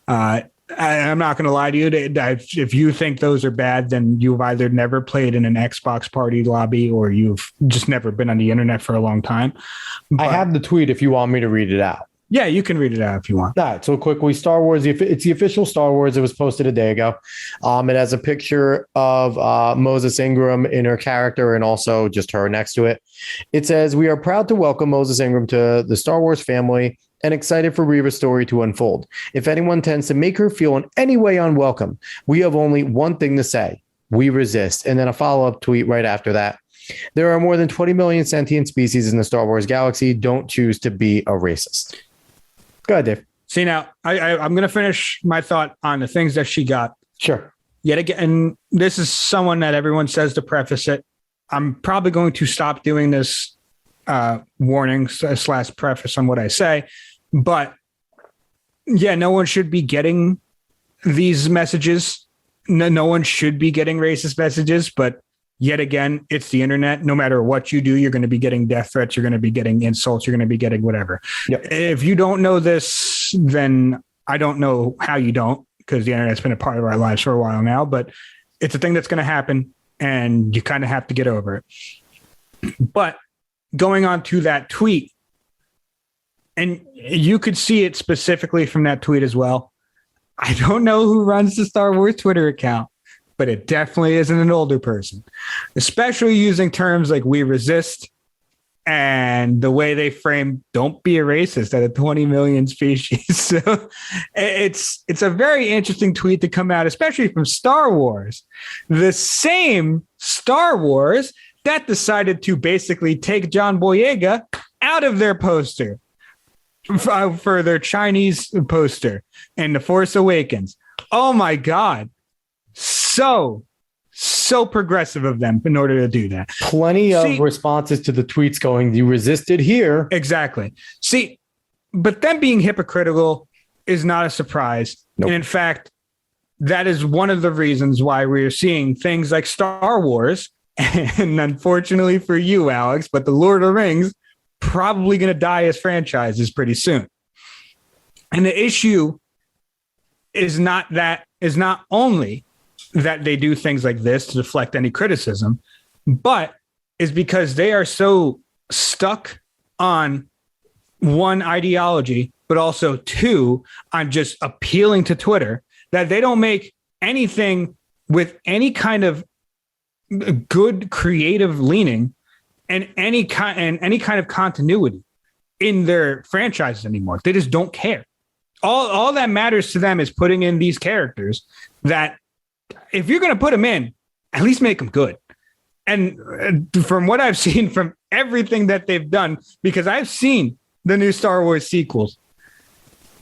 I'm not going to lie to you. If you think those are bad, then you've either never played in an Xbox party lobby or you've just never been on the internet for a long time. But I have the tweet if you want me to read it out. Yeah, you can read it out if you want. All right, so quickly, Star Wars, it's the official Star Wars. It was posted a day ago. It has a picture of Moses Ingram in her character and also just her next to it. It says, "We are proud to welcome Moses Ingram to the Star Wars family and excited for Reva's story to unfold. If anyone tends to make her feel in any way unwelcome, we have only one thing to say. We resist." And then a follow-up tweet right after that. "There are more than 20 million sentient species in the Star Wars galaxy. Don't choose to be a racist." Go ahead, Dave. See, now, I'm going to finish my thought on the things that she got. Sure. Yet again, and this is someone that everyone says to preface it. I'm probably going to stop doing this warning / preface on what I say. But, yeah, no one should be getting these messages. No one should be getting racist messages. But yet again, it's the internet. No matter what you do, you're going to be getting death threats. You're going to be getting insults. You're going to be getting whatever. Yep. If you don't know this, then I don't know how you don't, because the internet's been a part of our lives for a while now. But it's a thing that's going to happen, and you kind of have to get over it. But going on to that tweet, and you could see it specifically from that tweet as well. I don't know who runs the Star Wars Twitter account, but it definitely isn't an older person, especially using terms like "we resist" and the way they frame "don't be a racist" at a 20 million species. So it's a very interesting tweet to come out, especially from Star Wars, the same Star Wars that decided to basically take John Boyega out of their poster for their Chinese poster in The Force Awakens. Oh my God. So progressive of them in order to do that. Plenty of responses to the tweets going, "You resisted here." Exactly. See, but them being hypocritical is not a surprise. Nope. And in fact, that is one of the reasons why we're seeing things like Star Wars, and unfortunately for you, Alex, but the Lord of the Rings probably going to die as franchises pretty soon. And the issue is not only that they do things like this to deflect any criticism, but is because they are so stuck on one ideology, but also two, on just appealing to Twitter, that they don't make anything with any kind of good creative leaning and any kind of continuity in their franchises anymore. They just don't care. All that matters to them is putting in these characters that, if you're going to put them in, at least make them good. And from what I've seen from everything that they've done, because I've seen the new Star Wars sequels,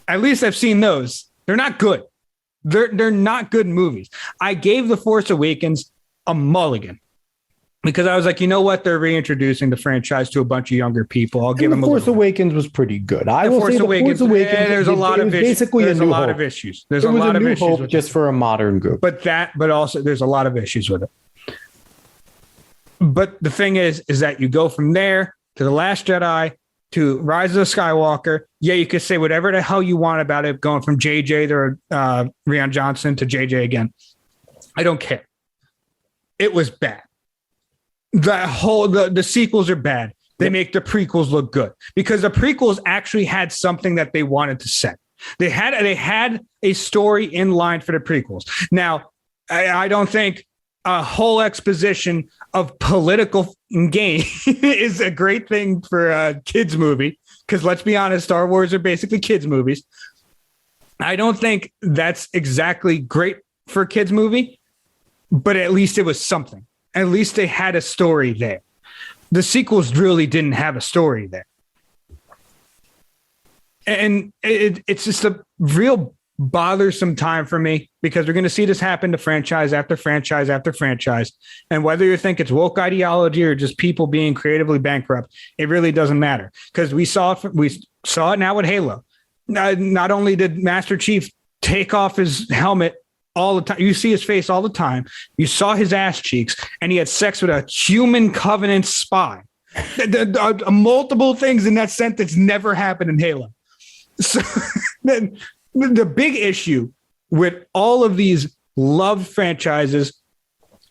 at least I've seen those. They're not good. They're not good movies. I gave The Force Awakens a mulligan because I was like, you know what? They're reintroducing the franchise to a bunch of younger people. I'll give them The Force Awakens was pretty good. I will say The Force Awakens. There's a lot of issues. There's a lot of issues. There's a lot of issues just for a modern group. But also there's a lot of issues with it. But the thing is that you go from there to The Last Jedi to Rise of the Skywalker. Yeah, you could say whatever the hell you want about it, going from JJ to Rian Johnson to JJ again. I don't care. It was bad. The sequels are bad. They make the prequels look good because the prequels actually had something that they wanted to say. They had a story in line for the prequels. Now, I don't think a whole exposition of political gain is a great thing for a kids movie, because let's be honest, Star Wars are basically kids movies. I don't think that's exactly great for a kids movie, but at least it was something. At least they had a story there. The sequels really didn't have a story there. And it's just a real bothersome time for me, because we're going to see this happen to franchise after franchise after franchise. And whether you think it's woke ideology or just people being creatively bankrupt, it really doesn't matter, because we saw it now with Halo. Not only did Master Chief take off his helmet all the time, you see his face all the time, you saw his ass cheeks, and he had sex with a human Covenant spy. Multiple things in that sentence never happened in Halo. So the big issue with all of these loved franchises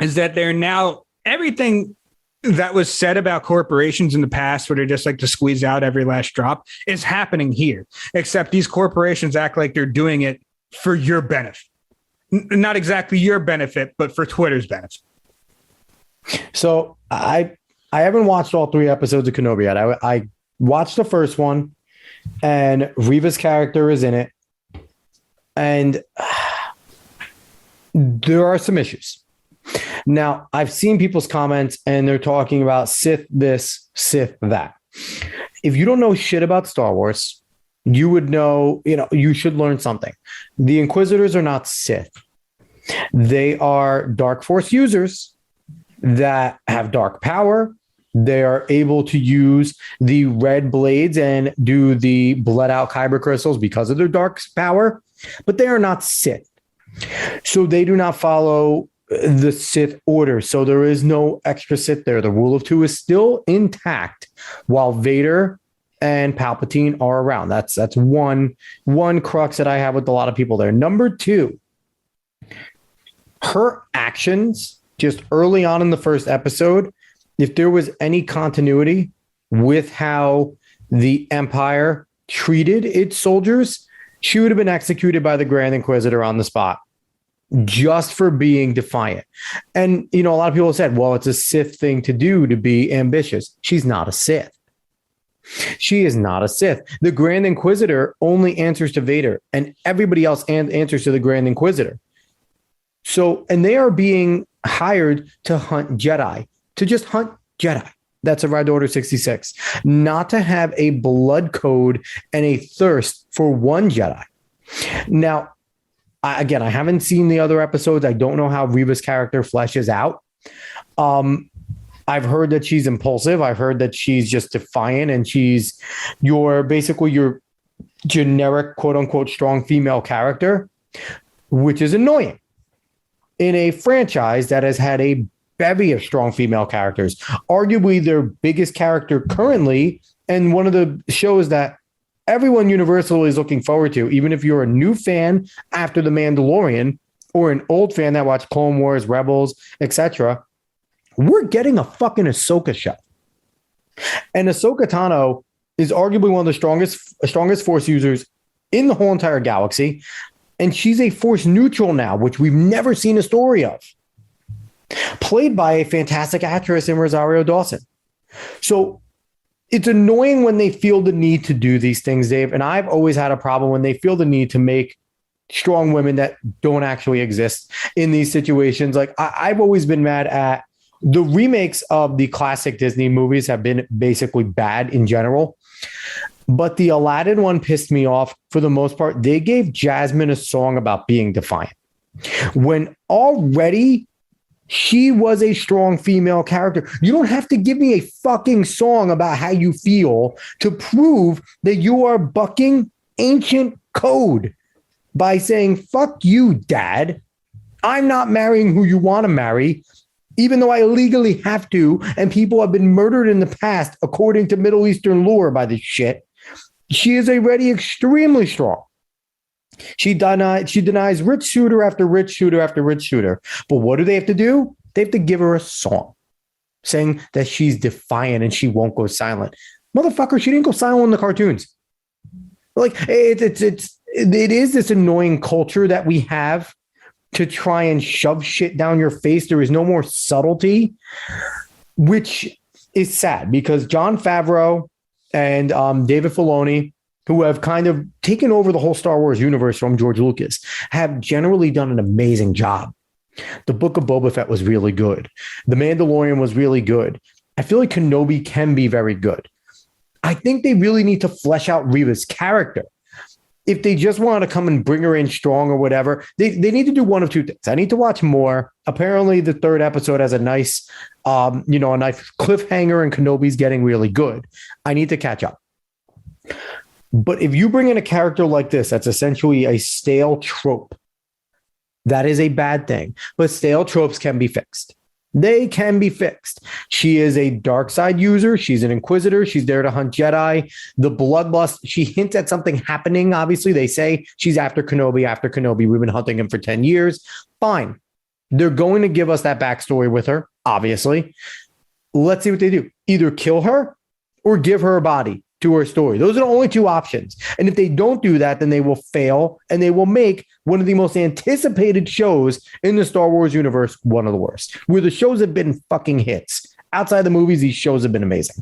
is that they're now, everything that was said about corporations in the past, where they're just like to squeeze out every last drop, is happening here. Except these corporations act like they're doing it for your benefit. Not exactly your benefit, but for Twitter's benefit. So I haven't watched all 3 episodes of Kenobi yet. I watched the first one, and Reva's character is in it. And there are some issues. Now, I've seen people's comments, and they're talking about Sith this, Sith that. If you don't know shit about Star Wars, you would know, you should learn something. The Inquisitors are not Sith. They are Dark Force users that have dark power. They are able to use the red blades and do the bled out kyber crystals because of their dark power, but they are not Sith. So they do not follow the Sith order. So there is no extra Sith there. The rule of 2 is still intact while Vader and Palpatine are around. That's one crux that I have with a lot of people there. Number 2, her actions just early on in the first episode, if there was any continuity with how the Empire treated its soldiers, she would have been executed by the Grand Inquisitor on the spot just for being defiant. And, a lot of people said, well, it's a Sith thing to do to be ambitious. She's not a Sith. She is not a Sith. The Grand Inquisitor only answers to Vader, and everybody else answers to the Grand Inquisitor. So, and they are being hired to hunt Jedi, to just hunt Jedi. That's a Red Order 66, not to have a blood code and a thirst for one Jedi. Now, I haven't seen the other episodes. I don't know how Reva's character fleshes out. I've heard that she's impulsive. I've heard that she's just defiant, and she's your generic, quote unquote, strong female character, which is annoying in a franchise that has had a bevy of strong female characters. Arguably their biggest character currently, and one of the shows that everyone universally is looking forward to, even if you're a new fan after The Mandalorian or an old fan that watched Clone Wars, Rebels, etc. We're getting a fucking Ahsoka show. And Ahsoka Tano is arguably one of the strongest Force users in the whole entire galaxy. And she's a Force neutral now, which we've never seen a story of. Played by a fantastic actress in Rosario Dawson. So it's annoying when they feel the need to do these things, Dave. And I've always had a problem when they feel the need to make strong women that don't actually exist in these situations. Like I've always been mad at the remakes of the classic Disney movies have been basically bad in general. But the Aladdin one pissed me off for the most part. They gave Jasmine a song about being defiant when already she was a strong female character. You don't have to give me a fucking song about how you feel to prove that you are bucking ancient code by saying, fuck you, dad. I'm not marrying who you want to marry, even though I legally have to. And people have been murdered in the past, according to Middle Eastern lore, by this shit. She is already extremely strong. She denies rich shooter after rich shooter after rich shooter. But what do? They have to give her a song saying that she's defiant and she won't go silent. Motherfucker, she didn't go silent in the cartoons. Like it is this annoying culture that we have to try and shove shit down your face. There is no more subtlety, which is sad because Jon Favreau and David Filoni, who have kind of taken over the whole Star Wars universe from George Lucas, have generally done an amazing job. The Book of Boba Fett was really good. The Mandalorian was really good. I feel like Kenobi can be very good. I think they really need to flesh out Reva's character. If they just want to come and bring her in strong or whatever, they need to do one of two things. I need to watch more. Apparently, the third episode has a nice, a nice cliffhanger, and Kenobi's getting really good. I need to catch up. But if you bring in a character like this, that's essentially a stale trope. That is a bad thing. But stale tropes can be fixed. They can be fixed. She is a dark side user. She's an inquisitor. She's there to hunt Jedi. The bloodlust, she hints at something happening. Obviously, they say she's after Kenobi. We've been hunting him for 10 years. Fine. They're going to give us that backstory with her, obviously. Let's see what they do. Either kill her or give her a body to her story. Those are the only two options. And if they don't do that, then they will fail and they will make one of the most anticipated shows in the Star Wars universe one of the worst. Where the shows have been fucking hits. Outside the movies, these shows have been amazing.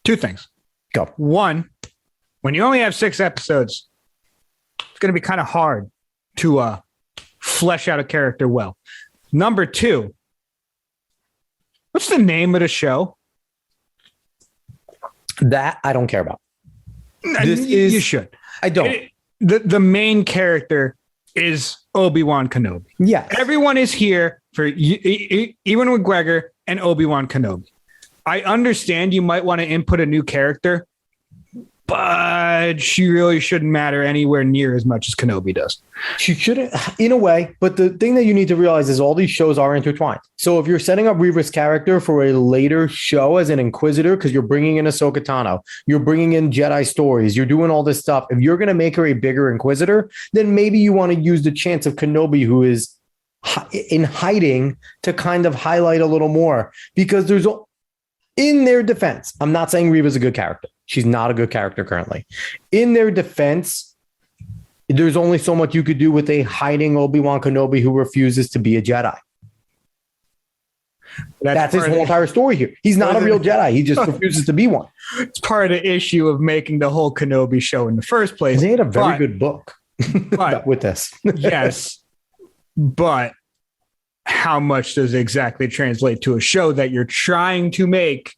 Two things. Go. One, when you only have 6 episodes, it's going to be kind of hard to flesh out a character well. Number 2, what's the name of the show? That I don't care about. You should. I don't. The main character is Obi-Wan Kenobi. Yeah. Everyone is here for Ewan McGregor and Obi-Wan Kenobi. I understand you might want to input a new character, but she really shouldn't matter anywhere near as much as Kenobi does. She shouldn't, in a way, but the thing that you need to realize is all these shows are intertwined. So if you're setting up Reva's character for a later show as an Inquisitor, because you're bringing in Ahsoka Tano, you're bringing in Jedi stories, you're doing all this stuff. If you're going to make her a bigger Inquisitor, then maybe you want to use the chance of Kenobi, who is in hiding, to kind of highlight a little more, because there's, in their defense, I'm not saying Reva's a good character. She's not a good character currently. In their defense, there's only so much you could do with a hiding Obi-Wan Kenobi who refuses to be a Jedi. That's his whole entire story here. He's not a real Jedi. He just refuses to be one. It's part of the issue of making the whole Kenobi show in the first place. They had a very good book with this. Yes, but how much does it exactly translate to a show that you're trying to make?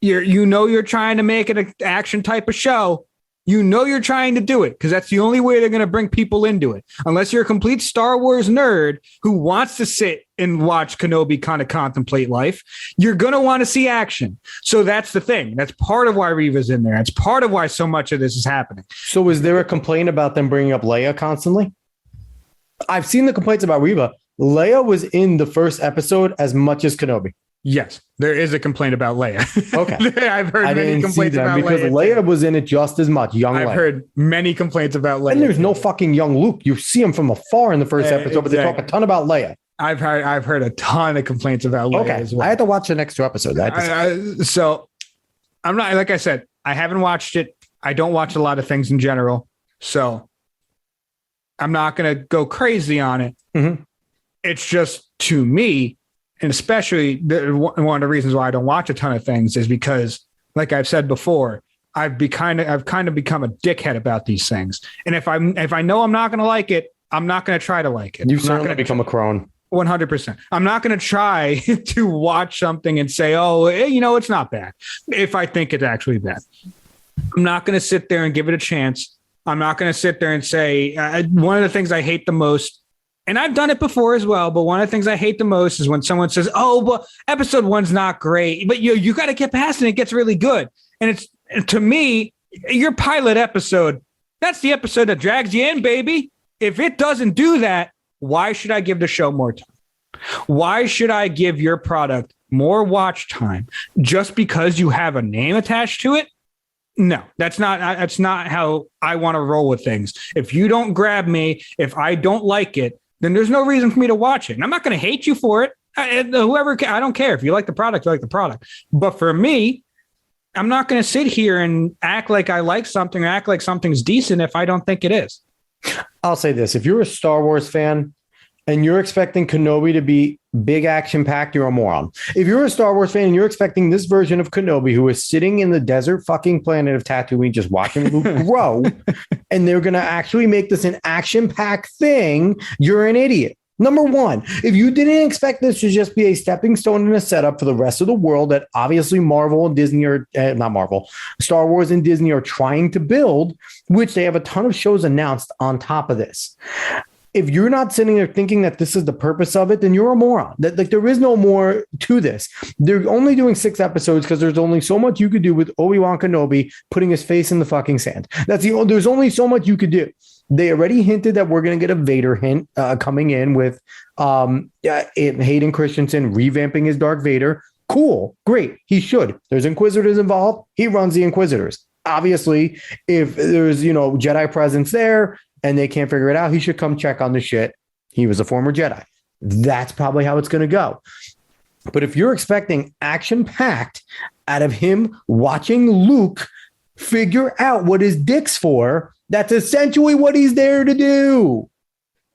You're trying to make it an action type of show. You're trying to do it because that's the only way they're going to bring people into it. Unless you're a complete Star Wars nerd who wants to sit and watch Kenobi kind of contemplate life, you're going to want to see action. So that's the thing. That's part of why Reva's in there. That's part of why so much of this is happening. So is there a complaint about them bringing up Leia constantly? I've seen the complaints about Reva. Leia was in the first episode as much as Kenobi. Yes, there is a complaint about Leia. Okay. I've heard many complaints about because Leia was in it just as much. I've heard many complaints about Leia. And there's no fucking young Luke. You see him from afar in the first episode, but they talk a ton about Leia. I've heard a ton of complaints about Leia as well. I had to watch the next 2 episodes. So I'm not, like I said, I haven't watched it. I don't watch a lot of things in general. So I'm not going to go crazy on it. Mm-hmm. It's just, to me, and especially one of the reasons why I don't watch a ton of things is because, like I've said before, I've kind of become a dickhead about these things. And if I know I'm not going to like it, I'm not going to try to like it. You've certainly become a crone. 100%. I'm not going to try to watch something and say, oh, it's not bad if I think it's actually bad. I'm not going to sit there and give it a chance. I'm not going to sit there and say one of the things I hate the most, and I've done it before as well, but one of the things I hate the most is when someone says, oh, well, episode 1's not great, but you got to get past it. It gets really good. And it's, to me, your pilot episode, that's the episode that drags you in, baby. If it doesn't do that, why should I give the show more time? Why should I give your product more watch time just because you have a name attached to it? No, that's not how I want to roll with things. If you don't grab me, if I don't like it, then there's no reason for me to watch it. And I'm not going to hate you for it. I don't care. If you like the product, you like the product. But for me, I'm not going to sit here and act like I like something or act like something's decent if I don't think it is. I'll say this. If you're a Star Wars fan and you're expecting Kenobi to be big action packed, you're a moron. If you're a Star Wars fan and you're expecting this version of Kenobi, who is sitting in the desert fucking planet of Tatooine, just watching Luke grow, and they're going to actually make this an action packed thing, you're an idiot. Number one, if you didn't expect this to just be a stepping stone and a setup for the rest of the world that obviously Marvel and Disney are, not Marvel, Star Wars and Disney are trying to build, which they have a ton of shows announced on top of this. If you're not sitting there thinking that this is the purpose of it, then you're a moron. That there is no more to this. They're only doing 6 episodes because there's only so much you could do with Obi-Wan Kenobi putting his face in the fucking sand. There's only so much you could do. They already hinted that we're going to get a Vader hint coming in with Hayden Christensen revamping his Darth Vader. Cool. Great. He should. There's Inquisitors involved. He runs the Inquisitors. Obviously, if there's, Jedi presence there and they can't figure it out, he should come check on the shit. He was a former Jedi. That's probably how it's going to go. But if you're expecting action-packed out of him watching Luke figure out what his dick's for, that's essentially what he's there to do,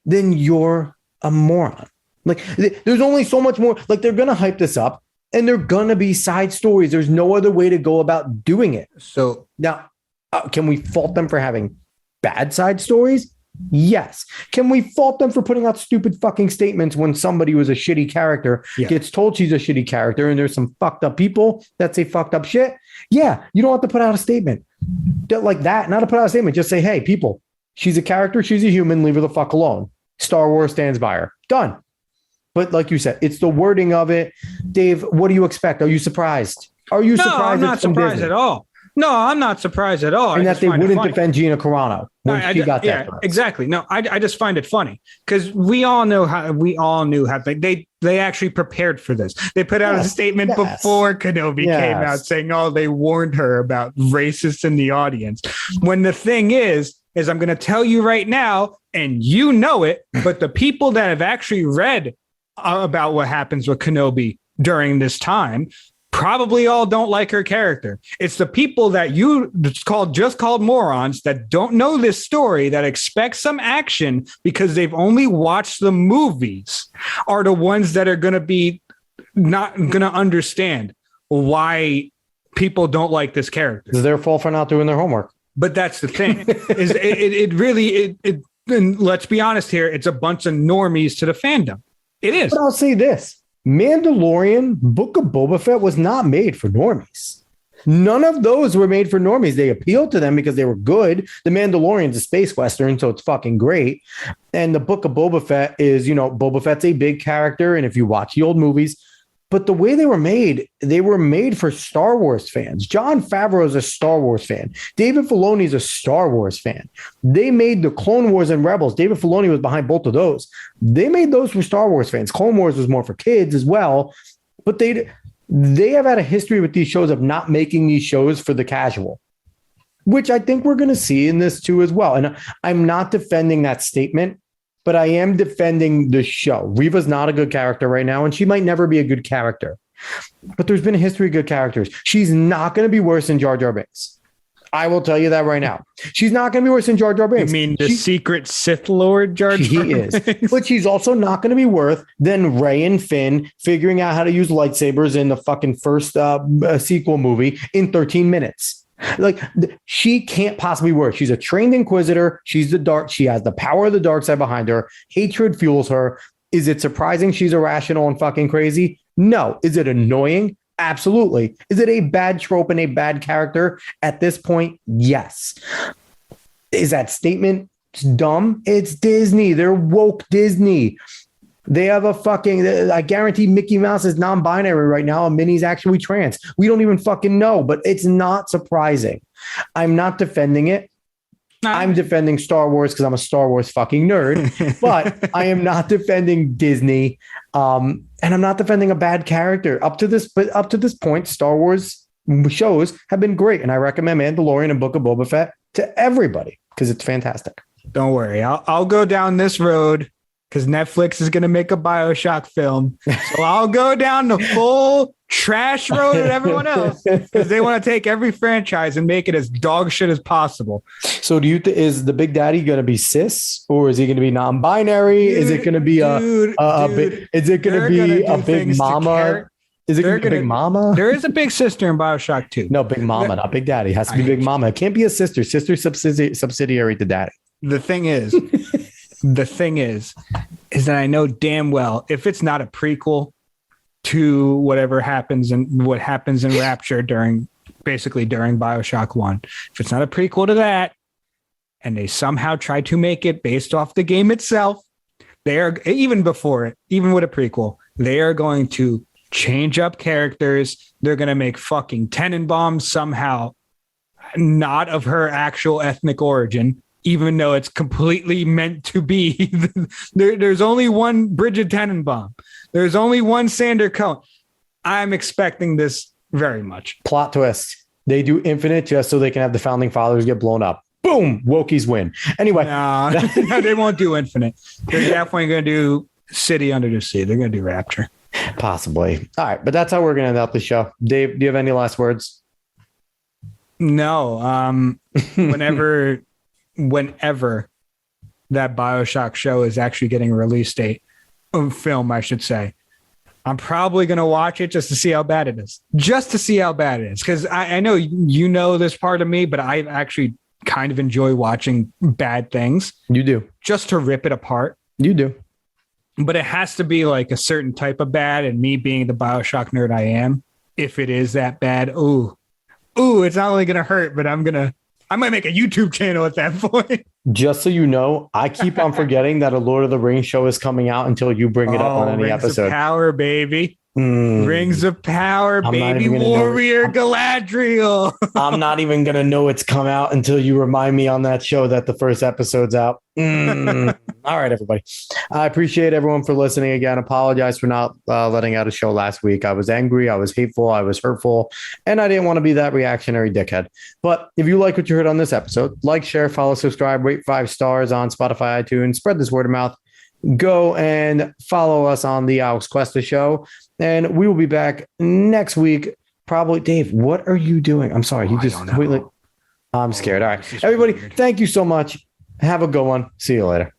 then you're a moron. Like, there's only so much more. Like, they're going to hype this up and they're going to be side stories. There's no other way to go about doing it. So now, can we fault them for having bad side stories? Yes. Can we fault them for putting out stupid fucking statements when somebody was a shitty character, gets told she's a shitty character, and there's some fucked up people that say fucked up shit? Yeah. You don't have to put out a statement like that. Not to put out a statement. Just say, hey, people, she's a character. She's a human. Leave her the fuck alone. Star Wars stands by her. Done. But like you said, it's the wording of it. Dave, what do you expect? Are you surprised? Are you surprised? No, I'm not surprised at all. No, I'm not surprised at all. And that they wouldn't defend Gina Carano when she got that. Yeah, exactly. No, I just find it funny because we all knew how they actually prepared for this. They put out a statement before Kenobi came out saying, oh, they warned her about racists in the audience. When the thing is I'm going to tell you right now, and you know it, but the people that have actually read about what happens with Kenobi during this time probably all don't like her character. It's the people that you just called morons that don't know this story, that expect some action because they've only watched the movies, are the ones that are going to be not going to understand why people don't like this character. It's their fault for not doing their homework. But that's the thing. Is it really and let's be honest here, it's a bunch of normies to the fandom. It is. But I'll say this. Mandalorian, Book of Boba Fett was not made for normies. None of those were made for normies. They appealed to them because they were good. The Mandalorian's a space western, so it's fucking great. And the Book of Boba Fett is, Boba Fett's a big character. And if you watch the old movies, but the way they were made for Star Wars fans. Jon Favreau is a Star Wars fan. David Filoni is a Star Wars fan. They made the Clone Wars and Rebels. David Filoni was behind both of those. They made those for Star Wars fans. Clone Wars was more for kids as well. But they have had a history with these shows of not making these shows for the casual, which I think we're going to see in this too as well. And I'm not defending that statement, but I am defending the show. Reva's not a good character right now, and she might never be a good character. But there's been a history of good characters. She's not going to be worse than Jar Jar Binks. I will tell you that right now. She's not going to be worse than Jar Jar Binks. You mean the secret Sith Lord Jar Jar Binks? He is. But she's also not going to be worse than Rey and Finn figuring out how to use lightsabers in the fucking first sequel movie in 13 minutes. Like, she can't possibly work. She's a trained Inquisitor. She has the power of the dark side behind her. Hatred fuels her. Is it surprising she's irrational and fucking crazy? No. Is it annoying? Absolutely. Is it a bad trope and a bad character at this point? Yes. Is that statement dumb? It's Disney. They're woke Disney. They have I guarantee Mickey Mouse is non-binary right now and Minnie's actually trans. We don't even fucking know, but it's not surprising. I'm not defending it. I'm defending Star Wars because I'm a Star Wars fucking nerd, but I am not defending Disney. And I'm not defending a bad character. Up to this point, Star Wars shows have been great. And I recommend Mandalorian and Book of Boba Fett to everybody because it's fantastic. Don't worry. I'll go down this road because Netflix is going to make a BioShock film. So I'll go down the full trash road at everyone else because they want to take every franchise and make it as dog shit as possible. So do you is the Big Daddy going to be cis or is he going to be non-binary? Is it going to be a big mama? Is it going to be Big Mama? There is a big sister in BioShock 2. No, Big Mama, not Big Daddy. It has to be Big Mama. It can't be a sister. Sister subsidiary to Daddy. The thing is that I know damn well if it's not a prequel to whatever happens and what happens in Rapture during BioShock 1, if it's not a prequel to that, and they somehow try to make it based off the game itself, they are even before it, even with a prequel, they are going to change up characters. They're going to make fucking Tenenbaum somehow not of her actual ethnic origin, even though it's completely meant to be. There's only one Bridget Tenenbaum. There's only one Sander Cohen. I'm expecting this very much. Plot twist. They do Infinite just so they can have the Founding Fathers get blown up. Boom. Wokies win. Anyway. No, they won't do Infinite. They're definitely going to do City Under the Sea. They're going to do Rapture. Possibly. All right. But that's how we're going to end out the show. Dave, do you have any last words? No. Whenever that BioShock show is actually getting a release date of film, I should say, I'm probably going to watch it just to see how bad it is. Just to see how bad it is. Because I know you know this part of me, but I actually kind of enjoy watching bad things. You do. Just to rip it apart. You do. But it has to be like a certain type of bad. And me being the BioShock nerd I am, if it is that bad, it's not only going to hurt, but I might make a YouTube channel at that point. Just so you know, I keep on forgetting that a Lord of the Rings show is coming out until you bring it up on any episode. Rings of Power, baby. Rings of Power, baby. Warrior Galadriel. I'm not even going to know it's come out until you remind me on that show that the first episode's out. All right, everybody. I appreciate everyone for listening again. Apologize for not letting out a show last week. I was angry. I was hateful. I was hurtful. And I didn't want to be that reactionary dickhead. But if you like what you heard on this episode, like, share, follow, subscribe, rate 5 stars on Spotify, iTunes, spread this word of mouth. Go and follow us on the Alex Cuesta Show. And we will be back next week. Probably. Dave, what are you doing? I'm sorry. I'm scared. All right. Everybody, thank you so much. Have a good one. See you later.